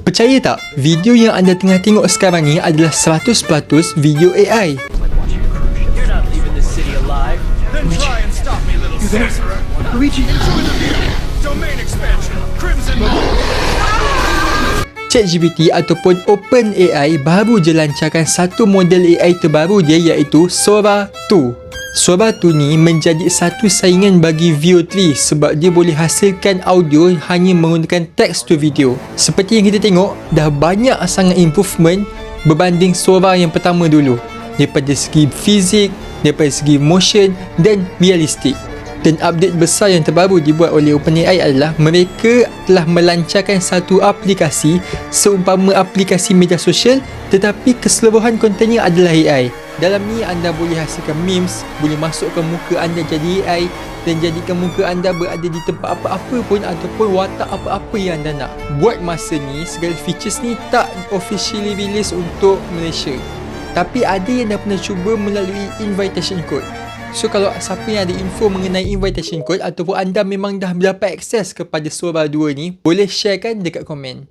Percaya tak, video yang anda tengah tengok sekarang ni adalah 100% video AI. You're not leaving this city alive. Then try and stop me, little sorcerer. Luigi! Enjoy the view. Domain expansion. Crimson Moon. ChatGPT ataupun OpenAI baru je lancarkan satu model AI terbaru dia, iaitu Sora 2. Sora 2 ni menjadi satu saingan bagi Veo 3 sebab dia boleh hasilkan audio hanya menggunakan text to video. Seperti yang kita tengok, dah banyak sangat improvement berbanding Sora yang pertama dulu, daripada segi fizik, daripada segi motion dan realistik. Dan update besar yang terbaru dibuat oleh OpenAI adalah mereka telah melancarkan satu aplikasi seumpama aplikasi media sosial, tetapi keseluruhan kontennya adalah AI. Dalam ni anda boleh hasilkan memes, boleh masukkan muka anda jadi AI dan jadikan muka anda berada di tempat apa-apa pun ataupun watak apa-apa yang anda nak. Buat masa ni, segala features ni tak officially release untuk Malaysia, tapi ada yang dah pernah cuba melalui invitation code. So kalau siapa yang ada info mengenai invitation code ataupun anda memang dah dapat akses kepada Sora 2 ni, boleh sharekan dekat komen.